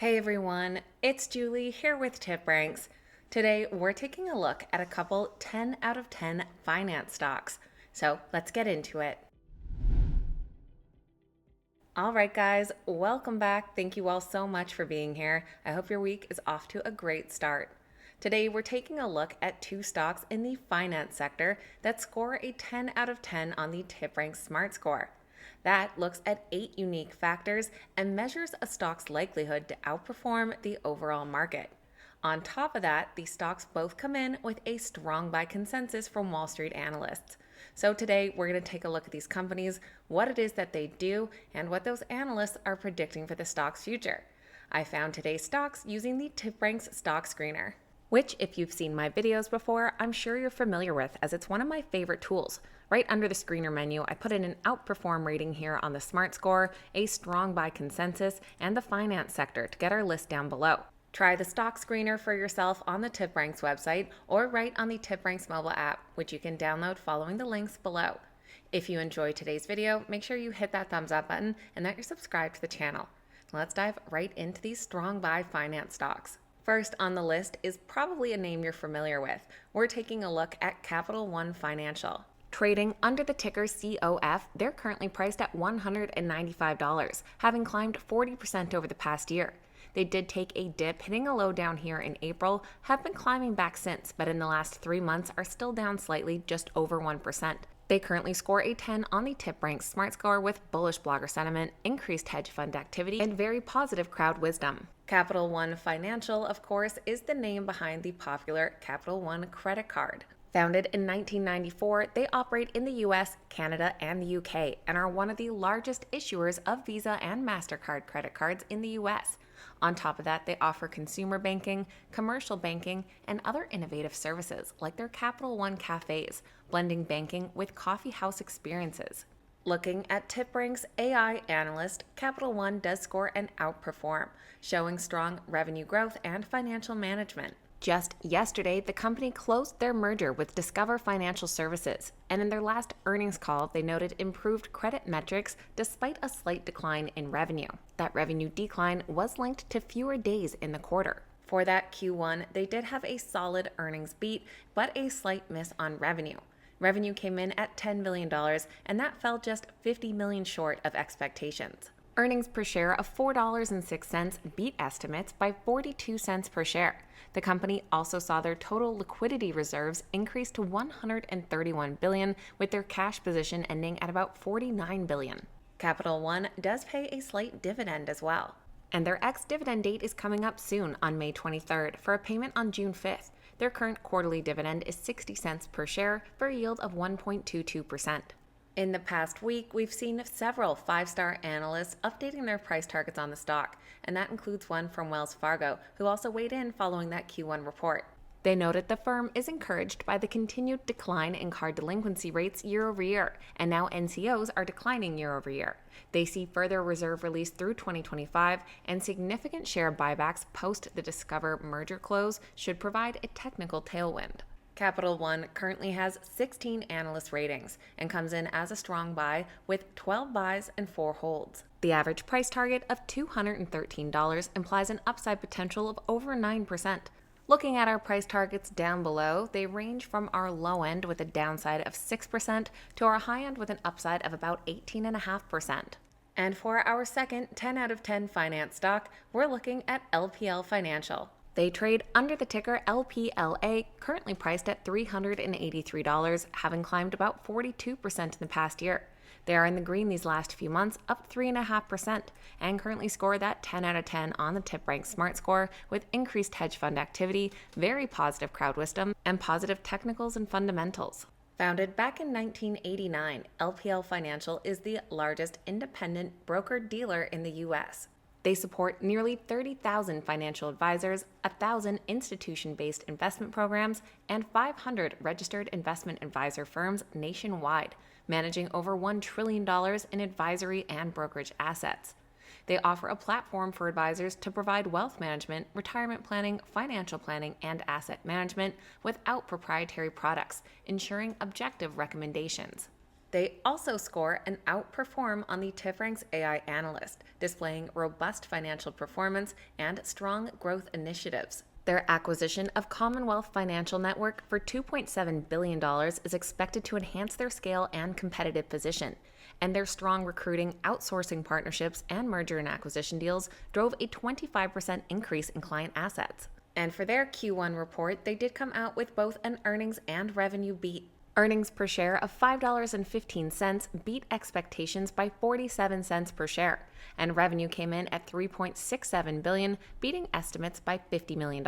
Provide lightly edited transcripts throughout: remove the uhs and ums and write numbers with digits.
Hey everyone, it's Julie here with TipRanks. Today we're taking a look at a couple 10 out of 10 finance stocks. So let's get into it. All right, guys, welcome back. Thank you all so much for being here. I hope your week is off to a great start. Today we're taking a look at two stocks in the finance sector that score a 10 out of 10 on the TipRanks Smart Score. That looks at 8 unique factors and measures a stock's likelihood to outperform the overall market. On top of that, these stocks both come in with a strong buy consensus from Wall Street analysts. So today we're going to take a look at these companies, what it is that they do, and what those analysts are predicting for the stock's future. I found today's stocks using the TipRanks stock screener, which, if you've seen my videos before, I'm sure you're familiar with, as it's one of my favorite tools. Right under the screener menu, I put in an Outperform rating here on the Smart Score, a strong buy consensus, and the finance sector to get our list down below. Try the stock screener for yourself on the TipRanks website or right on the TipRanks mobile app, which you can download following the links below. If you enjoyed today's video, make sure you hit that thumbs up button and that you're subscribed to the channel. Let's dive right into these strong buy finance stocks. First on the list is probably a name you're familiar with. We're taking a look at Capital One Financial. Trading under the ticker COF, they're currently priced at $195, having climbed 40% over the past year. They did take a dip, hitting a low down here in April, have been climbing back since, but in the last 3 months are still down slightly, just over 1%. They currently score a 10 on the TipRanks Smart Score with bullish blogger sentiment, increased hedge fund activity, and very positive crowd wisdom. Capital One Financial, of course, is the name behind the popular Capital One credit card. Founded in 1994, they operate in the US, Canada, and the UK, and are one of the largest issuers of Visa and MasterCard credit cards in the US. On top of that, they offer consumer banking, commercial banking, and other innovative services like their Capital One cafes, blending banking with coffee house experiences. Looking at TipRanks AI analyst, Capital One does score an outperform, showing strong revenue growth and financial management. Just yesterday, the company closed their merger with Discover Financial Services, and in their last earnings call, they noted improved credit metrics despite a slight decline in revenue. That revenue decline was linked to fewer days in the quarter. For that Q1, they did have a solid earnings beat, but a slight miss on revenue. Revenue came in at $10 million, and that fell just $50 million short of expectations. Earnings per share of $4.06 beat estimates by 42 cents per share. The company also saw their total liquidity reserves increase to $131 billion, with their cash position ending at about $49 billion. Capital One does pay a slight dividend as well, and their ex-dividend date is coming up soon on May 23rd for a payment on June 5th. Their current quarterly dividend is 60 cents per share for a yield of 1.22%. In the past week, we've seen several 5-star analysts updating their price targets on the stock, and that includes one from Wells Fargo, who also weighed in following that Q1 report. They noted the firm is encouraged by the continued decline in card delinquency rates year over year, and now NCOs are declining year over year. They see further reserve release through 2025, and significant share buybacks post the Discover merger close should provide a technical tailwind. Capital One currently has 16 analyst ratings and comes in as a strong buy with 12 buys and 4 holds. The average price target of $213 implies an upside potential of over 9%. Looking at our price targets down below, they range from our low end with a downside of 6% to our high end with an upside of about 18.5%. And for our second 10 out of 10 finance stock, we're looking at LPL Financial. They trade under the ticker LPLA, currently priced at $383, having climbed about 42% in the past year. They are in the green these last few months, up 3.5%, and currently score that 10 out of 10 on the TipRanks Smart Score with increased hedge fund activity, very positive crowd wisdom, and positive technicals and fundamentals. Founded back in 1989, LPL Financial is the largest independent broker-dealer in the U.S. They support nearly 30,000 financial advisors, 1,000 institution-based investment programs, and 500 registered investment advisor firms nationwide, managing over $1 trillion in advisory and brokerage assets. They offer a platform for advisors to provide wealth management, retirement planning, financial planning, and asset management without proprietary products, ensuring objective recommendations. They also score an outperform on the TipRanks AI analyst, displaying robust financial performance and strong growth initiatives. Their acquisition of Commonwealth Financial Network for $2.7 billion is expected to enhance their scale and competitive position, and their strong recruiting, outsourcing partnerships, and merger and acquisition deals drove a 25% increase in client assets. And for their Q1 report, they did come out with both an earnings and revenue beat. Earnings per share of $5.15 beat expectations by 47 cents per share, and revenue came in at $3.67 billion, beating estimates by $50 million.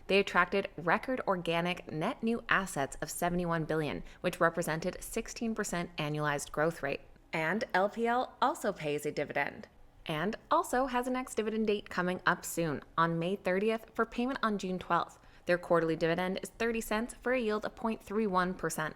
They attracted record organic net new assets of $71 billion, which represented 16% annualized growth rate. And LPL also pays a dividend, and also has a next dividend date coming up soon, on May 30th for payment on June 12th. Their quarterly dividend is 30 cents for a yield of 0.31%.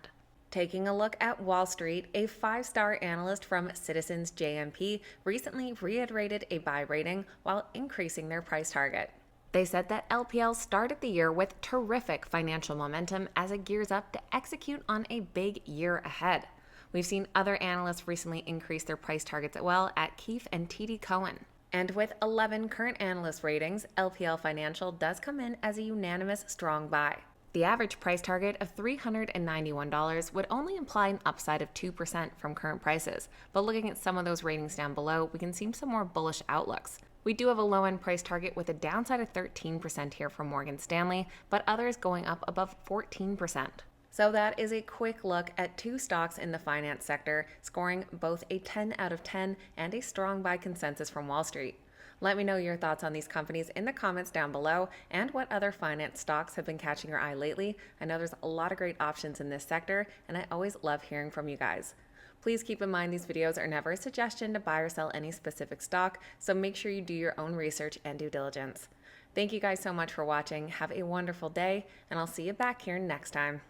Taking a look at Wall Street, a 5-star analyst from Citizens JMP recently reiterated a buy rating while increasing their price target. They said that LPL started the year with terrific financial momentum as it gears up to execute on a big year ahead. We've seen other analysts recently increase their price targets as well at Keefe and TD Cowen. And with 11 current analyst ratings, LPL Financial does come in as a unanimous strong buy. The average price target of $391 would only imply an upside of 2% from current prices, but looking at some of those ratings down below, we can see some more bullish outlooks. We do have a low-end price target with a downside of 13% here from Morgan Stanley, but others going up above 14%. So that is a quick look at two stocks in the finance sector, scoring both a 10 out of 10 and a strong buy consensus from Wall Street. Let me know your thoughts on these companies in the comments down below and what other finance stocks have been catching your eye lately. I know there's a lot of great options in this sector, and I always love hearing from you guys. Please keep in mind these videos are never a suggestion to buy or sell any specific stock, so make sure you do your own research and due diligence. Thank you guys so much for watching. Have a wonderful day, and I'll see you back here next time.